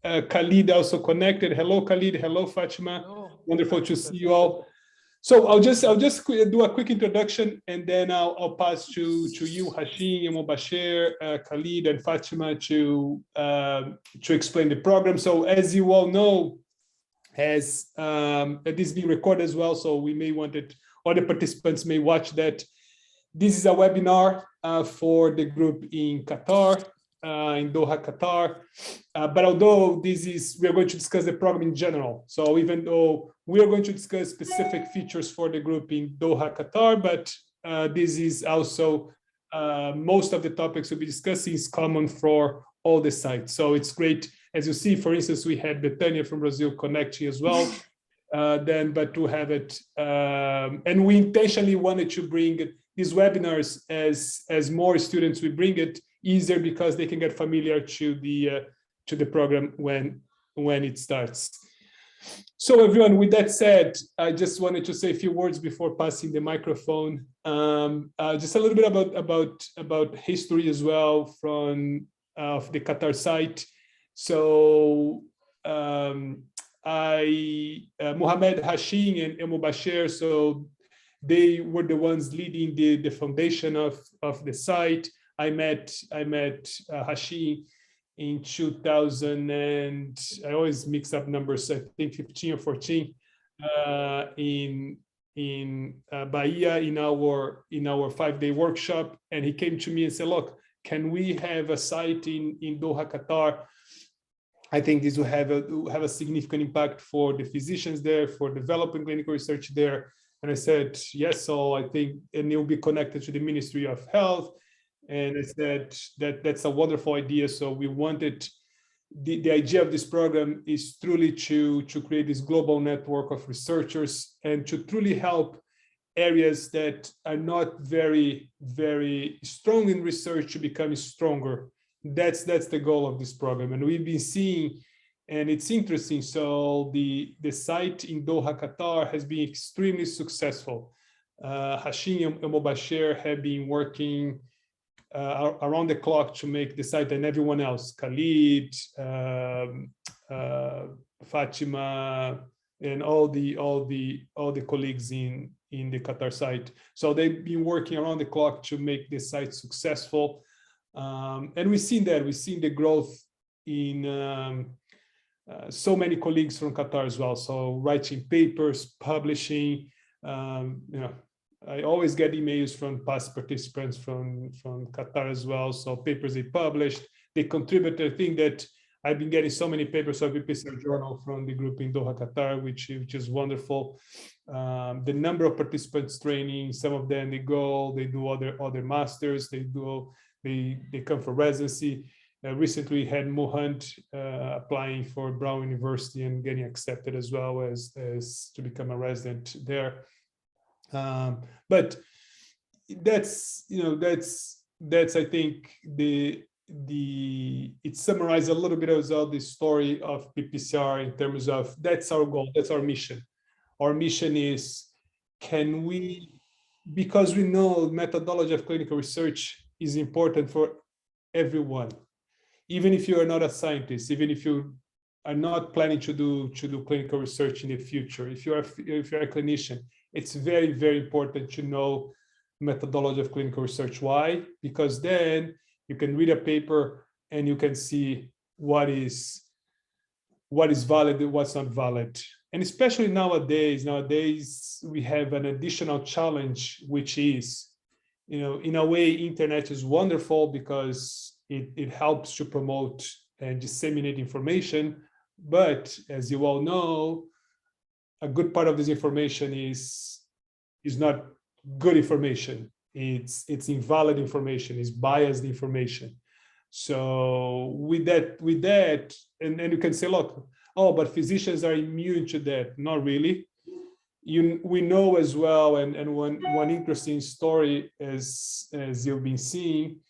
Khalid also connected. Hello, Khalid. Hello, Fatima. Hello. Wonderful to see you all. So I'll just do a quick introduction, and then I'll pass to you, Hashim, Elmoubasher, Khalid, and Fatima to explain the program. So as you all know, this is being recorded as well, so we may want it, other participants may watch that. This is a webinar for the group in Qatar, in Doha, Qatar. But although we are going to discuss the program in general. So even though we are going to discuss specific features for the group in Doha, Qatar, but this is also, most of the topics we'll be discussing is common for all the sites. So it's great. As you see, for instance, we had Betania from Brazil connecting as well. But to have it, and we intentionally wanted to bring these webinars as more students we bring it easier, because they can get familiar to the program when it starts. So everyone, with that said, I just wanted to say a few words before passing the microphone. Just a little bit about history as well from of the Qatar site. So Mohamed Hashim and Elmoubasher, so they were the ones leading the foundation of the site. I met Hashim in 2000, and I always mix up numbers, I think 15 or 14, in Bahia in our 5-day workshop. And he came to me and said, look, can we have a site in Doha, Qatar? I think this will have a significant impact for the physicians there, for developing clinical research there. And I said, yes, so I think, and it will be connected to the Ministry of Health. And I said that's a wonderful idea. So we wanted, the idea of this program is truly to create this global network of researchers and to truly help areas that are not very, very strong in research to become stronger. That's the goal of this program. And we've been seeing, and it's interesting, so the site in Doha, Qatar has been extremely successful. Hashim and Elmoubasher have been working around the clock to make the site, and everyone else, Khalid, Fatima, and all the colleagues in the Qatar site. So they've been working around the clock to make the site successful. And we've seen the growth in so many colleagues from Qatar as well. So writing papers, publishing, I always get emails from past participants from Qatar as well. So papers they published, they contribute. I think that I've been getting so many papers of PPCR journal from the group in Doha, Qatar, which is wonderful. The number of participants training, some of them they do other masters, they come for residency. Recently had Mohamed applying for Brown University and getting accepted as well as to become a resident there. But that's I think it summarizes a little bit as well the story of PPCR in terms of that's our goal, that's our mission. Our mission is, can we, because we know methodology of clinical research is important for everyone, even if you are not a scientist, even if you are not planning to do clinical research in the future, if you're a clinician, it's very, very important to know methodology of clinical research. Why? Because then you can read a paper and you can see what is valid and what's not valid. And especially nowadays we have an additional challenge, which is, in a way, internet is wonderful because it helps to promote and disseminate information. But as you all know, a good part of this information is not good information. It's invalid information, it's biased information. So with that, and you can say, look, oh, but physicians are immune to that. Not really. We know as well, and one interesting story as you've been seeing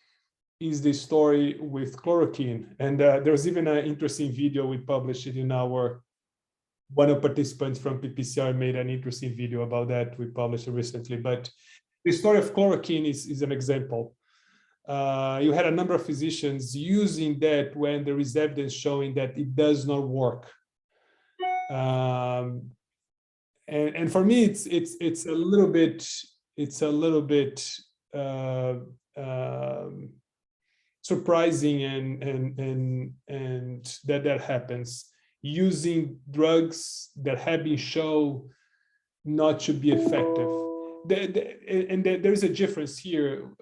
is the story with chloroquine. And there's even an interesting video we published in our, one of the participants from PPCR made an interesting video about that. We published it recently, but the story of chloroquine is an example. you had a number of physicians using that when there is evidence showing that it does not work. And for me, it's a little bit surprising and that happens, using drugs that have been shown not to be effective. There is a difference here.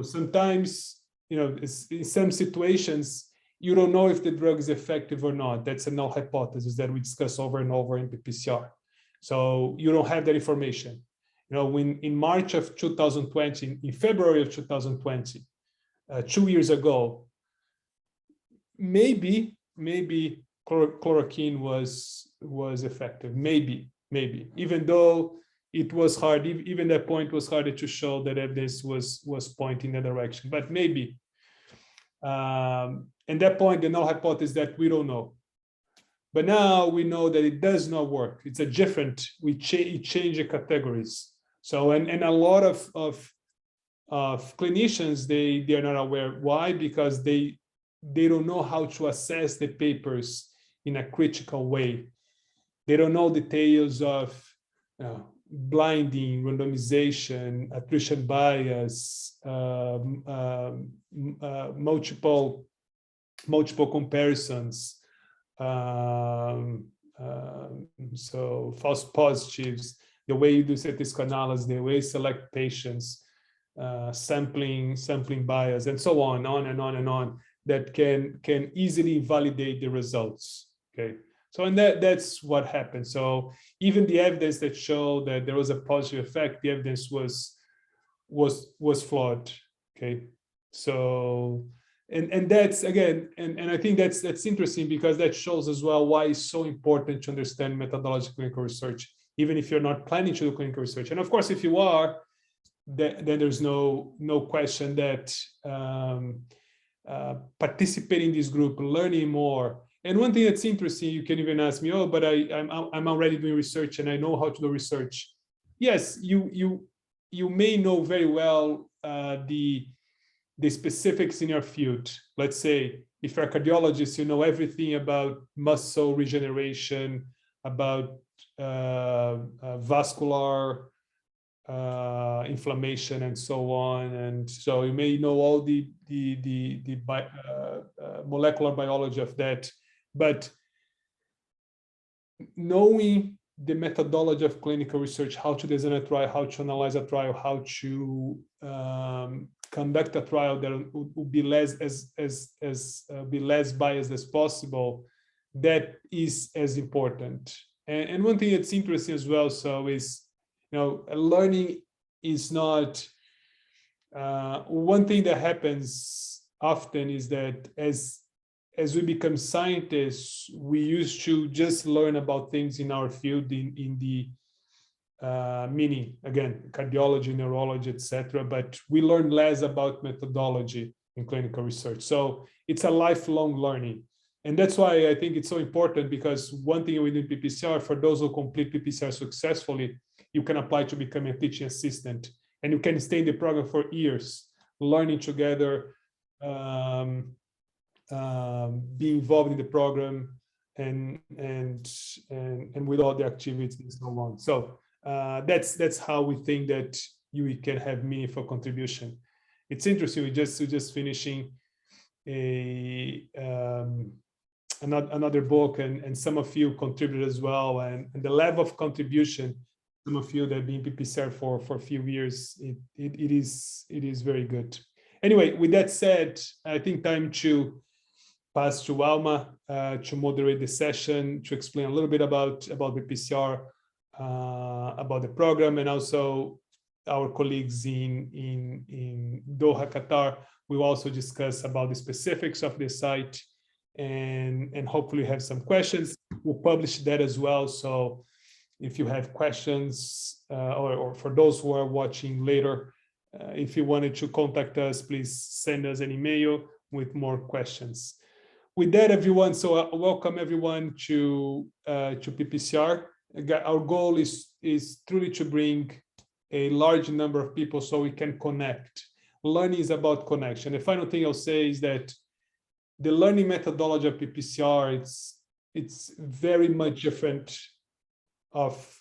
Sometimes, in some situations, you don't know if the drug is effective or not. That's a null hypothesis that we discuss over and over in PPCR. So you don't have that information. When in March of 2020, in February of 2020, 2 years ago, maybe chloroquine was effective. Maybe, even though it was hard, even that point was harder to show that evidence was pointing in that direction, but maybe. And that point, the null hypothesis that we don't know. But now we know that it does not work. It's a different, it changed the categories. So, and a lot of clinicians, they are not aware. Why? Because they don't know how to assess the papers in a critical way. They don't know details of blinding, randomization, attrition bias, multiple comparisons, so false positives, the way you do statistical analysis, the way you select patients, sampling bias, and so on and on, that can easily validate the results. Okay, so and that's what happened. So even the evidence that showed that there was a positive effect, the evidence was flawed. Okay, so and that's again, and I think that's interesting, because that shows as well why it's so important to understand methodology clinical research, even if you're not planning to do clinical research. And of course, if you are, then there's no question that participating in this group, learning more. And one thing that's interesting, you can even ask me, oh, but I'm already doing research and I know how to do research. Yes, you may know very well the specifics in your field. Let's say if you're a cardiologist, you know everything about muscle regeneration, about vascular inflammation, and so on. And so you may know all the molecular biology of that, but knowing the methodology of clinical research, how to design a trial, how to analyze a trial, how to conduct a trial that would be less biased as possible, that is as important. And one thing that's interesting as well, so is, learning is not, one thing that happens often is that as we become scientists, we used to just learn about things in our field, in the meaning, again, cardiology, neurology, etc. But we learn less about methodology in clinical research. So it's a lifelong learning. And that's why I think it's so important, because one thing we do in PPCR, for those who complete PPCR successfully, you can apply to become a teaching assistant, and you can stay in the program for years, learning together, be involved in the program, and with all the activities and so on. So that's how we think that you can have meaningful contribution. It's interesting. We're just finishing another book, and some of you contributed as well, and the level of contribution, some of you that have been PPCR for a few years, it is very good. Anyway, with that said, I think time to pass to Alma to moderate the session, to explain a little bit about PPCR, about the program, and also our colleagues in Doha, Qatar. We will also discuss about the specifics of the site, and hopefully have some questions. We'll publish that as well. So if you have questions, or for those who are watching later, if you wanted to contact us, please send us an email with more questions. With that, everyone, so welcome everyone to PPCR. Our goal is truly to bring a large number of people so we can connect. learning is about connection. The final thing I'll say is that the learning methodology of PPCR, it's very much different of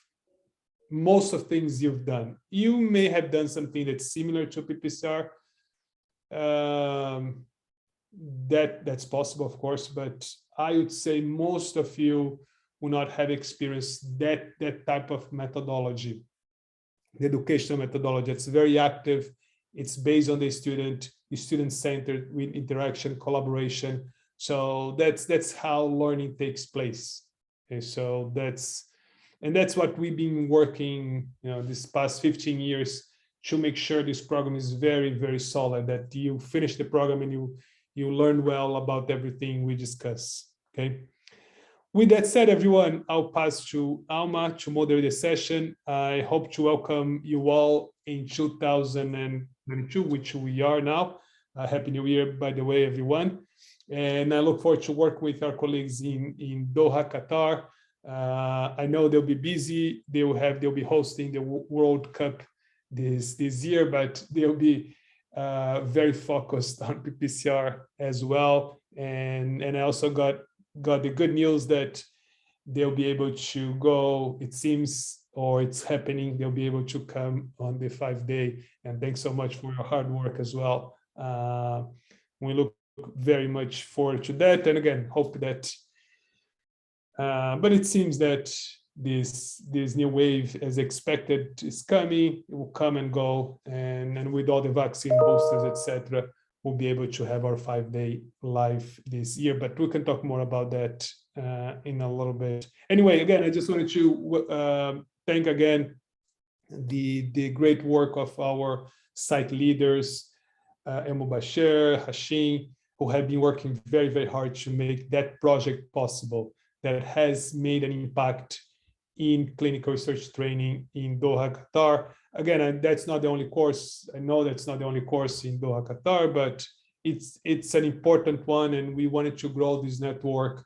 most of things you've done. You may have done something that's similar to PPCR. That's possible, of course, but I would say most of you will not have experienced that type of methodology, the educational methodology. It's very active. It's based on the student-centered with interaction, collaboration. So that's how learning takes place. Okay, so that's what we've been working, this past 15 years to make sure this program is very, very solid, that you finish the program and you learn well about everything we discuss. Okay. With that said, everyone, I'll pass to Alma to moderate the session. I hope to welcome you all in 2022, which we are now. Happy New Year, by the way, everyone. And I look forward to work with our colleagues in Doha, Qatar. I know they'll be busy. They'll be hosting the World Cup this year, but they'll be very focused on PPCR as well. And I also got the good news that they'll be able to go, it seems, or it's happening, they'll be able to come on the 5-day. And thanks so much for your hard work as well. We look very much forward to that. And again, hope that, but it seems that this new wave, as expected, is coming. It will come and go. And with all the vaccine boosters, etc., we'll be able to have our 5-day live this year, but we can talk more about that in a little bit. Anyway, again, I just wanted to thank again the great work of our site leaders, Elmoubasher, Hashim, who have been working very, very hard to make that project possible, that has made an impact in clinical research training in Doha, Qatar. Again, that's not the only course. I know that's not the only course in Doha, Qatar, but it's an important one, and we wanted to grow this network.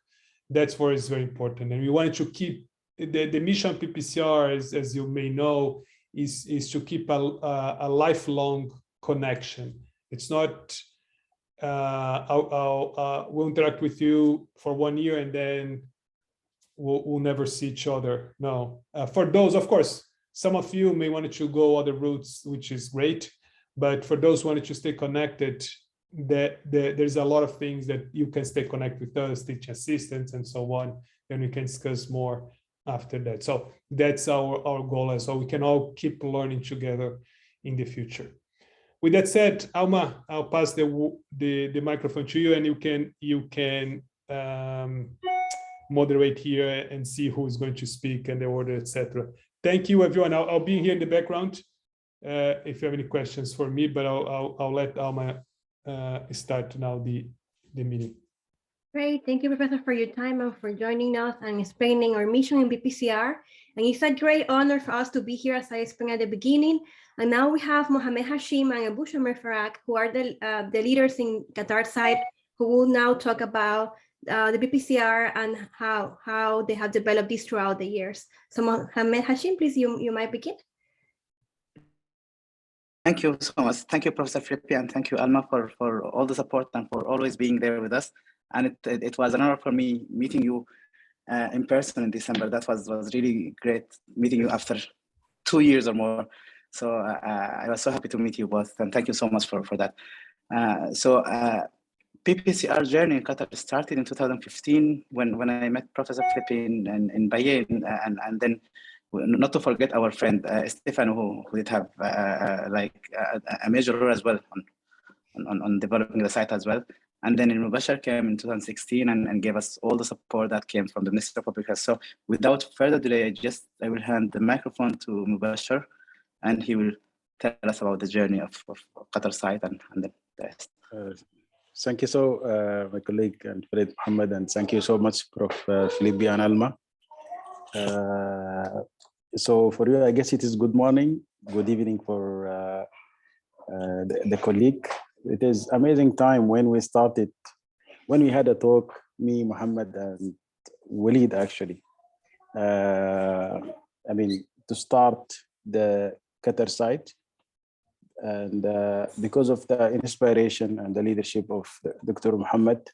That's where it's very important. And we wanted to keep the mission of PPCR, as you may know, is to keep a lifelong connection. It's not we'll interact with you for 1 year and then we'll never see each other. No, for those, of course, some of you may want to go other routes, which is great. But for those who wanted to stay connected, there's a lot of things that you can stay connected with us, teaching assistants and so on. And we can discuss more after that. So that's our goal, so we can all keep learning together in the future. With that said, Alma, I'll pass the microphone to you, and you can moderate here and see who is going to speak and the order, etc. Thank you, everyone. I'll be here in the background if you have any questions for me, but I'll let Alma start now the meeting. Great. Thank you, Professor, for your time and for joining us and explaining our mission in PPCR. And it's a great honor for us to be here, as I explained at the beginning. And now we have Mohamed Hashim and Elmoubasher Farag, who are the leaders in Qatar side, who will now talk about the PPCR and how they have developed this throughout the years. So Mohamed Hashim, please, you might begin. Thank you so much. Thank you, Professor Felipe, and thank you, Alma, for all the support and for always being there with us. And it was an honor for me meeting you in person in December. That was really great meeting you after 2 years or more. So I was so happy to meet you both, and thank you so much for that. PPCR journey in Qatar started in 2015 when I met Professor Felipe in Bahrain, and then not to forget our friend Stefano, who did have a major role as well on developing the site as well. And then Elmoubasher came in 2016 and gave us all the support that came from the Ministry of Public Health. So without further delay, I will hand the microphone to Elmoubasher, and he will tell us about the journey of Qatar site and the rest. Thank you so, my colleague and friend Mohammed, and thank you so much, Prof. Felipe and Alma. So for you, I guess it is good morning, good evening for the colleague. It is amazing time when we started, when we had a talk, me, Mohammed, and Walid actually. I mean, to start the Qatar site, And because of the inspiration and the leadership of Dr. Mohammed,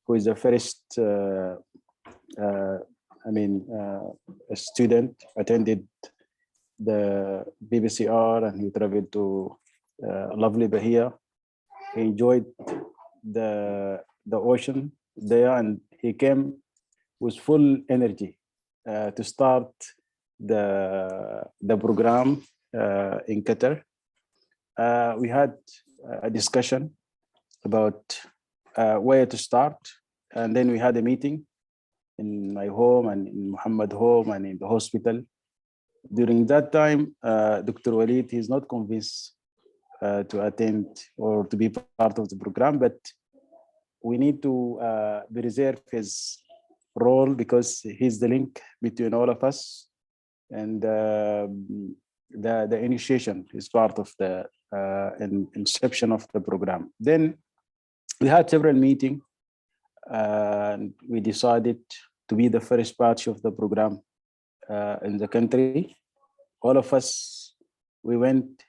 who is the first, a student, attended the PPCR, and he traveled to lovely Bahia. He enjoyed the ocean there, and he came with full energy to start the program in Qatar. We had a discussion about where to start, and then we had a meeting in my home and in Muhammad's home and in the hospital. During that time, Dr. Walid is not convinced to attend or to be part of the program, but we need to preserve his role because he's the link between all of us, and the initiation is part of the inception of the program. Then we had several meetings, and we decided to be the first batch of the program in the country. All of us, we went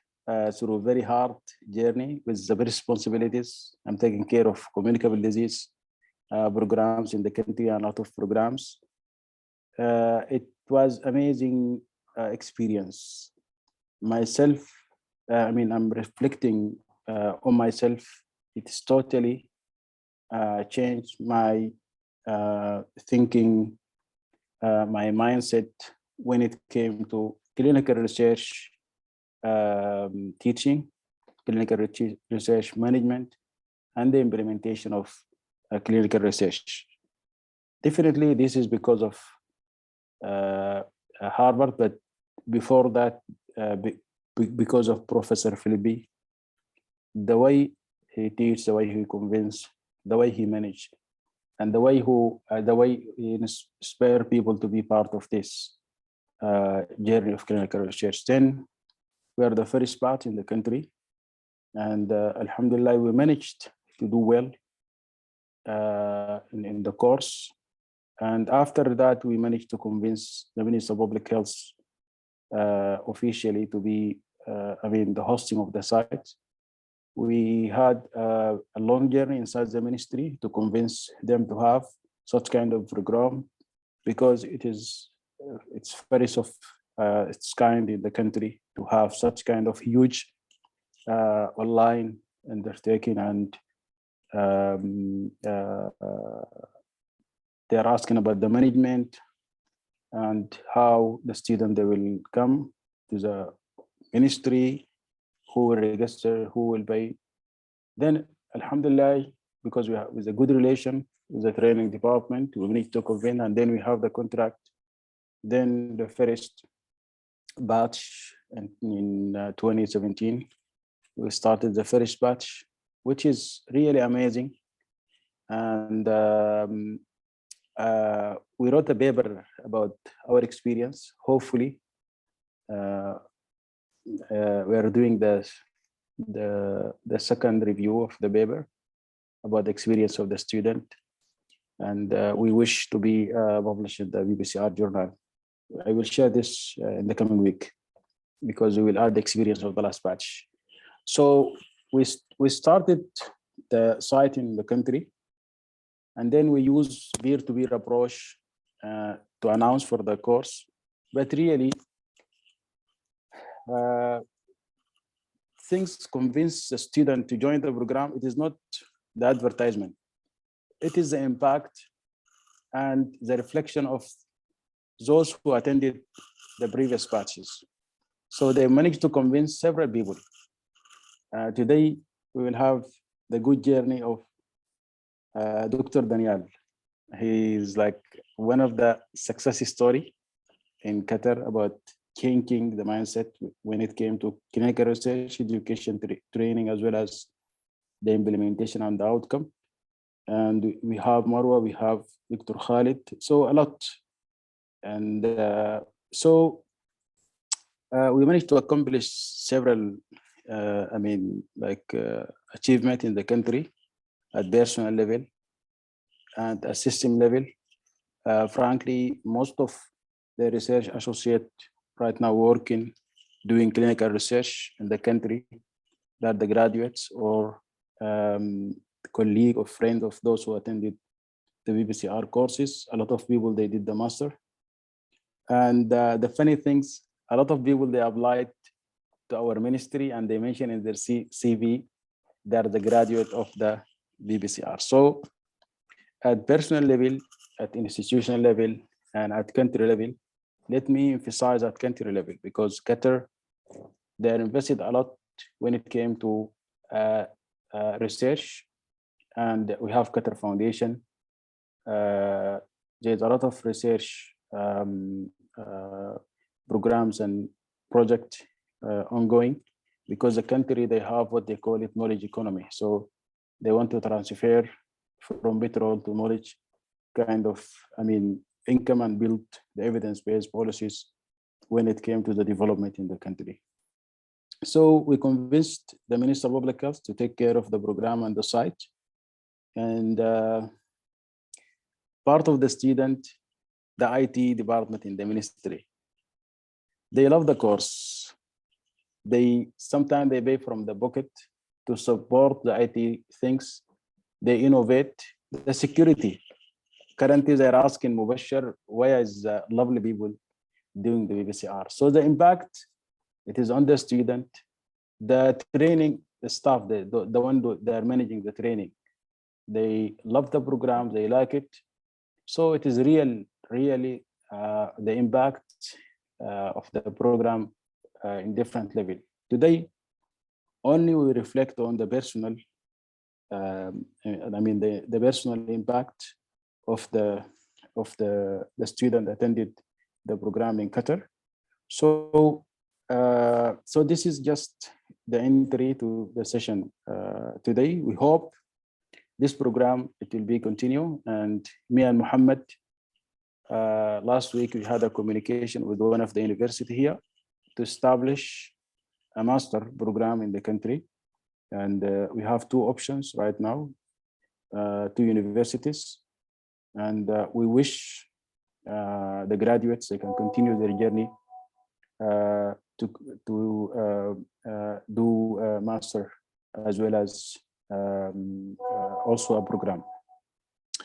through a very hard journey with the responsibilities. I'm taking care of communicable disease programs in the country, and a lot of programs. It was amazing experience. Myself, I'm reflecting on myself. It's totally changed my thinking, my mindset when it came to clinical research, teaching, clinical research management, and the implementation of clinical research. Definitely, this is because of Harvard, but before that, because of Professor Felipe, the way he teaches, the way he convinces, the way he manages, and the way he inspire people to be part of this journey of clinical research. Then we are the first part in the country, and Alhamdulillah, we managed to do well in the course. And after that, we managed to convince the Minister of Public Health officially to be, the hosting of the site. We had a long journey inside the ministry to convince them to have such kind of program, because it's very of its kind in the country to have such kind of huge online undertaking, and they're asking about the management and how the student they will come to the ministry, who will register, who will pay. Then Alhamdulillah, because we have with a good relation with the training department, we need to convene, and then we have the contract. Then the first batch in 2017, we started the first batch, which is really amazing. And we wrote a paper about our experience. Hopefully, we are doing the second review of the paper about the experience of the student, and we wish to be published in the PPCR journal. I will share this in the coming week, because we will add the experience of the last batch. So we started the site in the country, and then we use peer-to-peer approach to announce for the course. But really, things convince the student to join the program. It is not the advertisement. It is the impact and the reflection of those who attended the previous batches. So they managed to convince several people. Today, we will have the good journey of Dr. Daniel. He is like one of the success story in Qatar about changing the mindset when it came to clinical research, education, training, as well as the implementation and the outcome. And we have Marwa, we have Dr. Khalid, so a lot. And we managed to accomplish several, achievement in the country at personal level and at system level. Frankly, most of the research associate right now working, doing clinical research in the country, that the graduates or colleague or friend of those who attended the PPCR courses. A lot of people, they did the master. And the funny things, a lot of people, they applied to our ministry and they mentioned in their CV, they're the graduate of the PPCR. So at personal level, at institutional level, and at country level, let me emphasize at country level, because Qatar, they invested a lot when it came to research, and we have Qatar Foundation. There's a lot of research programs and projects ongoing, because the country, they have what they call it knowledge economy. So they want to transfer from petrol to knowledge kind of, income, and build the evidence-based policies when it came to the development in the country. So we convinced the Minister of Public Health to take care of the program and the site. And part of the student, the IT department in the ministry, they love the course. Sometimes they pay from the pocket to support the IT things. They innovate the security. Currently, they're asking Elmoubasher, why is lovely people doing the PPCR? So the impact, it is on the student, the training, the staff, the one they're managing the training. They love the program, they like it. So it is really the impact of the program in different level. Today, only we reflect on the personal, the personal impact of the student attended the program in Qatar. So so this is just the entry to the session today. We hope this program, it will be continue. And me and Mohammed, last week we had a communication with one of the university here to establish a master program in the country. And we have two options right now, two universities. And we wish the graduates, they can continue their journey to do a master, as well as also a program.